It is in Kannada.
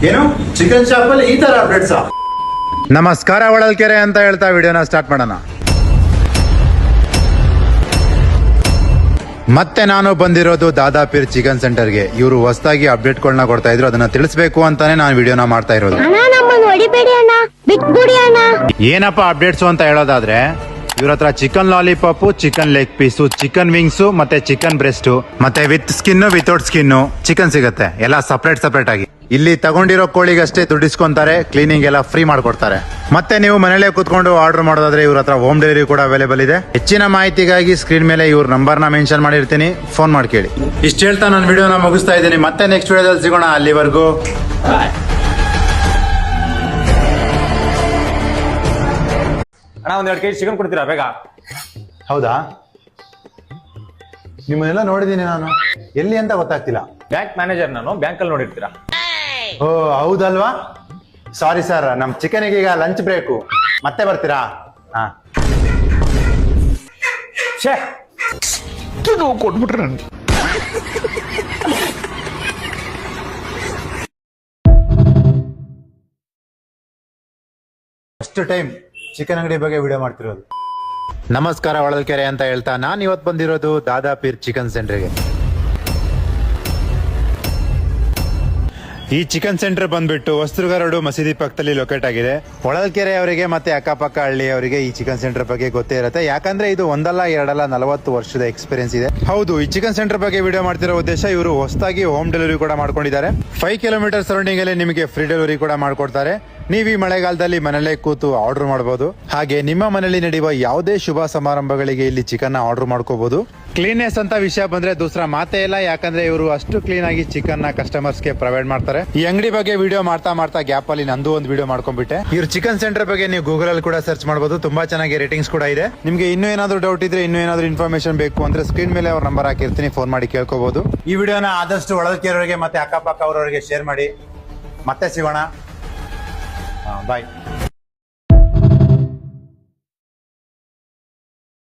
ಏನು ಚಿಕನ್ ಶಾಪ್ ಅಲ್ಲಿ ಈ ತರ ಅಪ್ಡೇಟ್ಸಾ? ನಮಸ್ಕಾರ ಹೊಳಲ್ಕೆರೆ ಅಂತ ಹೇಳ್ತಾ ವಿಡಿಯೋನ ಸ್ಟಾರ್ಟ್ ಮಾಡೋಣ. ಮತ್ತೆ ನಾನು ಬಂದಿರೋದು ದಾದಾಪೀರ್ ಚಿಕನ್ ಸೆಂಟರ್ಗೆ. ಇವರು ಹೊಸದಾಗಿ ಅಪ್ಡೇಟ್ಗಳನ್ನ ಕೊಡ್ತಾ ಇದ್ರು, ಅದನ್ನ ತಿಳಿಸ್ಬೇಕು ಅಂತಾನೆ ನಾನು ವಿಡಿಯೋನ ಮಾಡ್ತಾ ಇರೋದು. ಏನಪ್ಪ ಅಪ್ಡೇಟ್ಸ್ ಅಂತ ಹೇಳೋದಾದ್ರೆ, ಇವ್ರ ಹತ್ರ chicken lollipop, chicken leg piece, chicken wings ಮತ್ತೆ ಚಿಕನ್ ಬ್ರೆಸ್ಟ್ ಮತ್ತೆ with skin without skin chicken ಸಿಗುತ್ತೆ. ಎಲ್ಲ ಸಪರೇಟ್ ಆಗಿ. ಇಲ್ಲಿ ತಗೊಂಡಿರೋ ಕೋಳಿಗಷ್ಟೇ ದುಡ್ಡಿಸ್ಕೊಂತಾರೆ, ಕ್ಲೀನಿಂಗ್ ಎಲ್ಲ ಫ್ರೀ ಮಾಡ್ಕೊಡ್ತಾರೆ. ಮತ್ತೆ ನೀವು ಮನೇಲೆ ಕೂತ್ಕೊಂಡು ಆರ್ಡರ್ ಮಾಡೋದಾದ್ರೆ ಇವ್ರ ಹತ್ರ ಹೋಮ್ ಡೆಲಿವರಿ ಕೂಡ ಅವೈಲೇಬಲ್ ಇದೆ. ಹೆಚ್ಚಿನ ಮಾಹಿತಿಗಾಗಿ ಸ್ಕ್ರೀನ್ ಮೇಲೆ ಇವ್ರ ನಂಬರ್ನ ಮೆನ್ಷನ್ ಮಾಡಿರ್ತೀನಿ, ಫೋನ್ ಮಾಡಿ ಕೇಳಿ. ಇಷ್ಟು ಹೇಳ್ತಾ ನಾನು ವಿಡಿಯೋನ ಮುಗಿಸ್ತಾ ಇದ್ದೀನಿ. ಮತ್ತೆ ನೆಕ್ಸ್ಟ್ ವಿಡಿಯೋದಲ್ಲಿ ಸಿಗೋಣ. ಅಲ್ಲಿವರೆಗೂ ಅಣ್ಣ ಒಂದ್ 2 ಕೆಜಿ ಚಿಕನ್ ಕೊಡ್ತೀರಾ ಬೇಗ? ಹೌದಾ? ನಿಮ್ಮನ್ನೆಲ್ಲ ನೋಡಿದ್ದೀನಿ ನಾನು, ಎಲ್ಲಿ ಅಂತ ಗೊತ್ತಾಗ್ತಿಲ್ಲ. ಬ್ಯಾಂಕ್ ಮ್ಯಾನೇಜರ್ ನಾನು, ಬ್ಯಾಂಕ್ ಅಲ್ಲಿ ನೋಡಿರ್ತೀರಾ? ಓ ಹೌದಲ್ವಾ, ಸಾರಿ ಸರ್, ನಮ್ ಚಿಕನ್ಗೆ ಈಗ ಲಂಚ್ ಬ್ರೇಕು, ಮತ್ತೆ ಬರ್ತೀರಾ? ಹಾ ಕೊಟ್ಬಿಟ್ರೆ ನನಗೆ ಫಸ್ಟ್ ಟೈಮ್ ಚಿಕನ್ ಅಂಗಡಿ ಬಗ್ಗೆ ವಿಡಿಯೋ ಮಾಡ್ತಿರೋದು. ನಮಸ್ಕಾರ ಹೊಳಲ್ಕೆರೆ ಅಂತ ಹೇಳ್ತಾ ನಾನು ಇವತ್ತು ಬಂದಿರೋದು ದಾದಾಪೀರ್ ಚಿಕನ್ ಸೆಂಟರ್ಗೆ. ಈ ಚಿಕನ್ ಸೆಂಟರ್ ಬಂದ್ಬಿಟ್ಟು ವಸ್ತ್ರಗ ರೋಡ್ ಮಸೀದಿ ಪಕ್ಕದಲ್ಲಿ ಲೊಕೇಟ್ ಆಗಿದೆ. ಹೊಳಲ್ಕೆರೆ ಅವರಿಗೆ ಮತ್ತೆ ಅಕ್ಕಪಕ್ಕ ಹಳ್ಳಿ ಅವರಿಗೆ ಈ ಚಿಕನ್ ಸೆಂಟರ್ ಬಗ್ಗೆ ಗೊತ್ತೇ ಇರುತ್ತೆ, ಯಾಕಂದ್ರೆ ಇದು ಒಂದಲ್ಲ ಎರಡಲ್ಲ 40 ವರ್ಷದ ಎಕ್ಸ್ಪೀರಿಯನ್ಸ್ ಇದೆ. ಹೌದು, ಈ ಚಿಕನ್ ಸೆಂಟರ್ ಬಗ್ಗೆ ವಿಡಿಯೋ ಮಾಡ್ತಿರೋ ಉದ್ದೇಶ, ಇವರು ಹೊಸದಾಗಿ ಹೋಮ್ ಡೆಲಿವರಿ ಕೂಡ ಮಾಡ್ಕೊಂಡಿದ್ದಾರೆ. 5 ಕಿಲೋಮೀಟರ್ ಸರೌಂಡಿಂಗ್ ಅಲ್ಲಿ ನಿಮಗೆ ಫ್ರೀ ಡೆಲಿವರಿ ಕೂಡ ಮಾಡ್ಕೊಡ್ತಾರೆ. ನೀವು ಈ ಮಳೆಗಾಲದಲ್ಲಿ ಮನೆಯಲ್ಲೇ ಕೂತು ಆರ್ಡರ್ ಮಾಡಬಹುದು. ಹಾಗೆ ನಿಮ್ಮ ಮನೆಯಲ್ಲಿ ನಡೆಯುವ ಯಾವುದೇ ಶುಭ ಸಮಾರಂಭಗಳಿಗೆ ಇಲ್ಲಿ ಚಿಕನ್ ಆರ್ಡರ್ ಮಾಡ್ಕೋಬಹುದು. ಕ್ಲೀನ್ನೆಸ್ ಅಂತ ವಿಷಯ ಬಂದ್ರೆ ದೂಸರ ಮಾತೇ ಇಲ್ಲ, ಯಾಕಂದ್ರೆ ಇವರು ಅಷ್ಟು ಕ್ಲೀನ್ ಆಗಿ ಚಿಕನ್ ನ ಕಸ್ಟಮರ್ಸ್ ಗೆ ಪ್ರೊವೈಡ್ ಮಾಡ್ತಾರೆ. ಈ ಅಂಗಡಿ ಬಗ್ಗೆ ವಿಡಿಯೋ ಮಾಡ್ತಾ ಗ್ಯಾಪ್ ಅಲ್ಲಿ ನಂದು ಒಂದು ವಿಡಿಯೋ ಮಾಡ್ಕೊಂಡ್ಬಿಟ್ಟೆ. ಇವ್ರ ಚಿಕನ್ ಸೆಂಟರ್ ಬಗ್ಗೆ ನೀವು ಗೂಗಲ್ ಅಲ್ಲಿ ಕೂಡ ಸರ್ಚ್ ಮಾಡಬಹುದು, ತುಂಬಾ ಚೆನ್ನಾಗಿ ರೇಟಿಂಗ್ಸ್ ಕೂಡ ಇದೆ. ನಿಮ್ಗೆ ಇನ್ನೂ ಏನಾದ್ರು ಡೌಟ್ ಇದ್ರೆ, ಇನ್ನೂ ಏನಾದ್ರು ಇನ್ಫಾರ್ಮೇಶನ್ ಬೇಕು ಅಂದ್ರೆ ಸ್ಕ್ರೀನ್ ಮೇಲೆ ಅವ್ರ ನಂಬರ್ ಹಾಕಿರ್ತೀನಿ, ಫೋನ್ ಮಾಡಿ ಕೇಳ್ಕೋಬಹುದು. ಈ ವಿಡಿಯೋನ ಆದಷ್ಟು ಹೊಳಲ್ಕೆರೆಯವರಿಗೆ ಮತ್ತೆ ಅಕ್ಕಪಕ್ಕ ಅವರವರಿಗೆ ಶೇರ್ ಮಾಡಿ. ಮತ್ತೆ ಸಿಗೋಣ, ಬಾಯ್.